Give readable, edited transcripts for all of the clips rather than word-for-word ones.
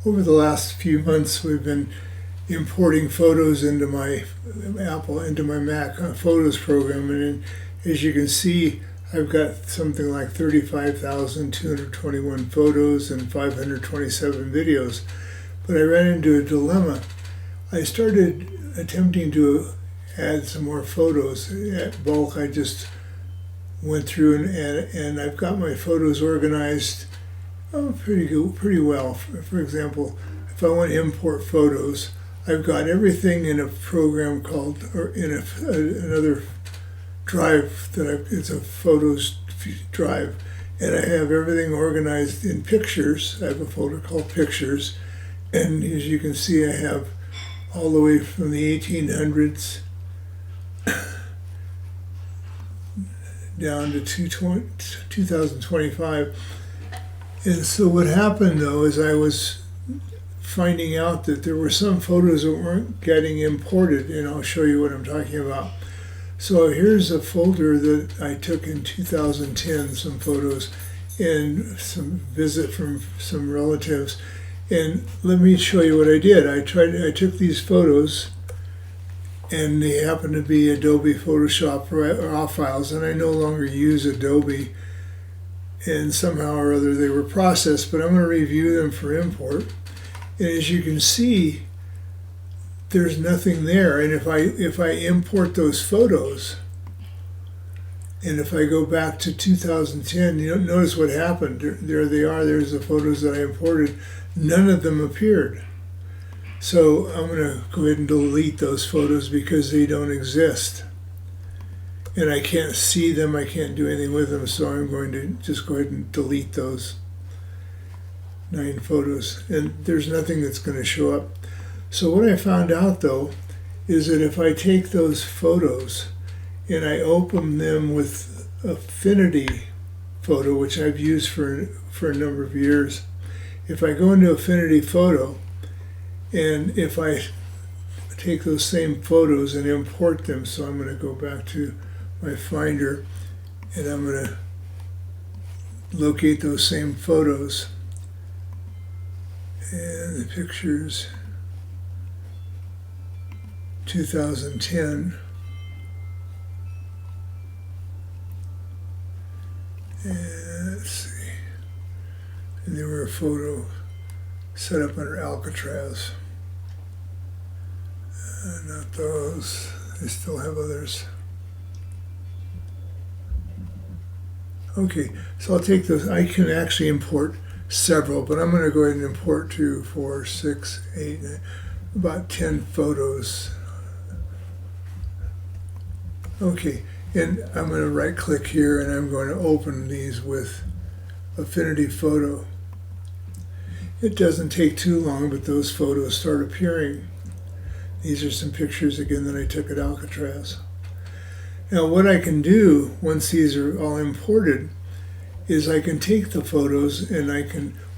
over the last few months, we've been importing photos into my Mac Photos program, and as you can see, I've got something like 35,221 photos and 527 videos. But I ran into a dilemma. I started attempting to add some more photos. At bulk, I just went through and I've got my photos organized pretty well. For example, if I want to import photos, I've got everything in a program called, or in another drive it's a photos drive, and I have everything organized in pictures. I have a folder called pictures, and as you can see, I have all the way from the 1800s down to 2025. And so what happened though is I was finding out that there were some photos that weren't getting imported, and I'll show you what I'm talking about. So here's a folder that I took in 2010, some photos and some visit from some relatives. And let me show you what I did. I took these photos, and they happen to be Adobe Photoshop raw files, and I no longer use Adobe, and somehow or other they were processed, but I'm going to review them for import. And as you can see, there's nothing there. And if I import those photos, and if I go back to 2010, you notice what happened. There they are. There's the photos that I imported. None of them appeared. So I'm going to go ahead and delete those photos because they don't exist. And I can't see them. I can't do anything with them. So I'm going to just go ahead and delete those 9 photos. And there's nothing that's going to show up. So what I found out though is that if I take those photos and I open them with Affinity Photo, which I've used for a number of years, if I go into Affinity Photo and if I take those same photos and import them, so I'm going to go back to my Finder and I'm going to locate those same photos and the pictures. 2010, and let's see, and there were a photo set up under Alcatraz. Not those, I still have others. Okay, so I'll take those. I can actually import several, but I'm going to go ahead and import 2, 4, 6, 8, 9, about 10 photos. Okay, and I'm going to right click here and I'm going to open these with Affinity Photo. It doesn't take too long, but those photos start appearing. These are some pictures again that I took at Alcatraz. Now what I can do once these are all imported is I can take the photos and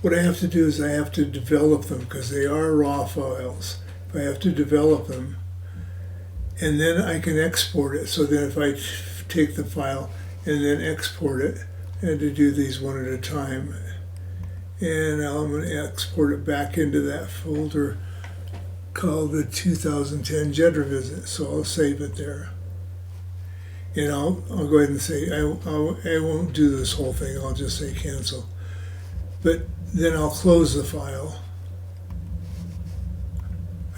what I have to do is I have to develop them because they are raw files. I have to develop them, and then I can export it. So then if I take the file and then export it, I had to do these one at a time. And now I'm going to export it back into that folder called the 2010 Jeddah Visit. So I'll save it there. And I'll go ahead and say, I won't do this whole thing. I'll just say cancel. But then I'll close the file.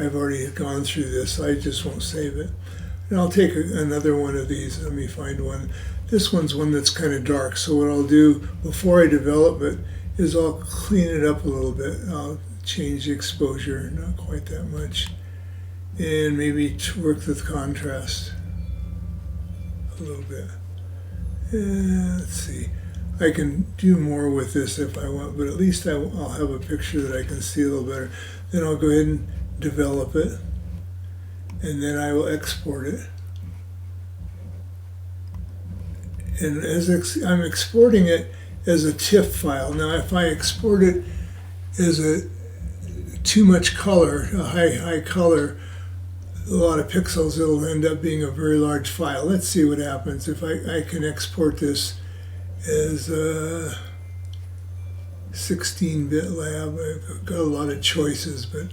I've already gone through this, I just won't save it. And I'll take another one of these. Let me find one. This one's one that's kind of dark, so what I'll do before I develop it is I'll clean it up a little bit. I'll change the exposure, not quite that much, and maybe work with contrast a little bit. And let's see. I can do more with this if I want, but at least I'll have a picture that I can see a little better. Then I'll go ahead and develop it, and then I will export it. And as I'm exporting it as a TIFF file. Now if I export it as too much color, a high color, a lot of pixels, it'll end up being a very large file. Let's see what happens if I can export this as 16-bit lab. I've got a lot of choices, but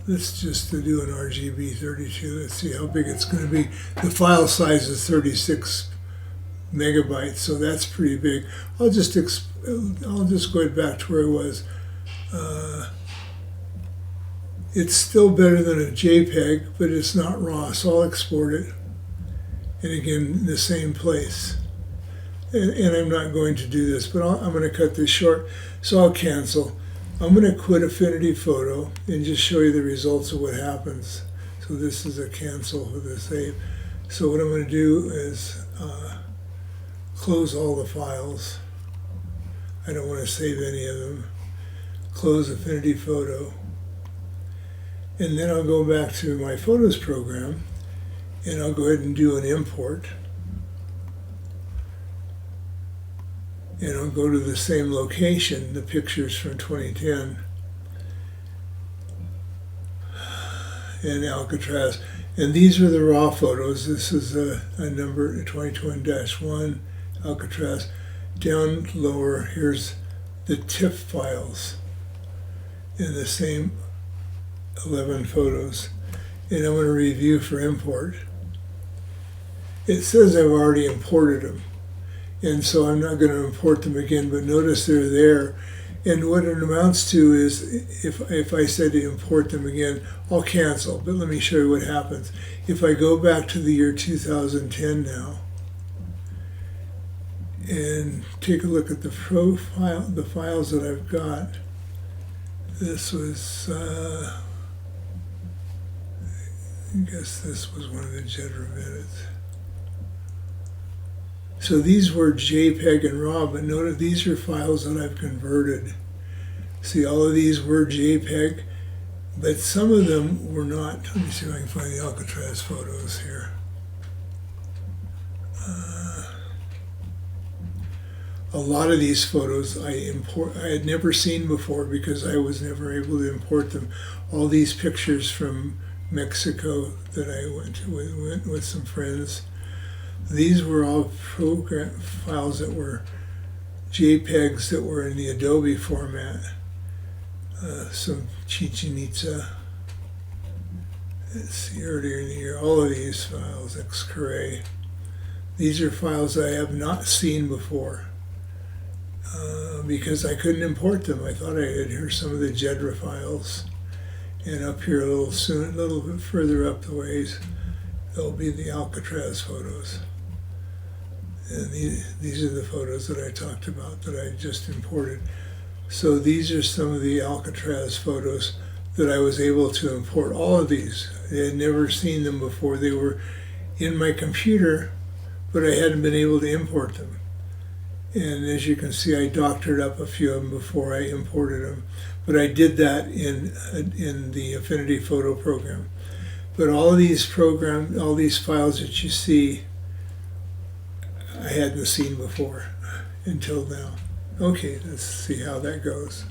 let's just do an RGB 32. Let's see how big it's going to be. The file size is 36 megabytes, so that's pretty big. I'll just go back to where I was. It's still better than a JPEG, but it's not RAW, so I'll export it. And again, the same place. And I'm not going to do this, but I'm going to cut this short, so I'll cancel. I'm going to quit Affinity Photo and just show you the results of what happens. So this is a cancel for the save. So what I'm going to do is close all the files. I don't want to save any of them. Close Affinity Photo. And then I'll go back to my Photos program and I'll go ahead and do an import. And I'll go to the same location, the pictures from 2010, and Alcatraz. And these are the raw photos. This is a number 2020-1, Alcatraz. Down lower, here's the TIFF files in the same 11 photos. And I'm going to review for import. It says I've already imported them. And so I'm not going to import them again, but notice they're there. And what it amounts to is, if I said to import them again, I'll cancel. But let me show you what happens. If I go back to the year 2010 now, and take a look at the profile, the files that I've got. This was, I guess this was one of the Jedra minutes. So these were JPEG and RAW, but notice these are files that I've converted. See, all of these were JPEG, but some of them were not. Let me see if I can find the Alcatraz photos here. A lot of these photos I had never seen before because I was never able to import them. All these pictures from Mexico that I went with some friends. These were all program files that were JPEGs that were in the Adobe format. Some Chichen Itza. Let's see, earlier in the year, all of these files, X-Ray. These are files I have not seen before because I couldn't import them. I thought I had here some of the Jedra files. And up here a little bit further up the ways, there'll be the Alcatraz photos. And these are the photos that I talked about that I just imported. So these are some of the Alcatraz photos that I was able to import. All of these, I had never seen them before. They were in my computer, but I hadn't been able to import them. And as you can see, I doctored up a few of them before I imported them. But I did that in the Affinity Photo program. But all of these all these files that you see, I hadn't seen before until now. Okay, let's see how that goes.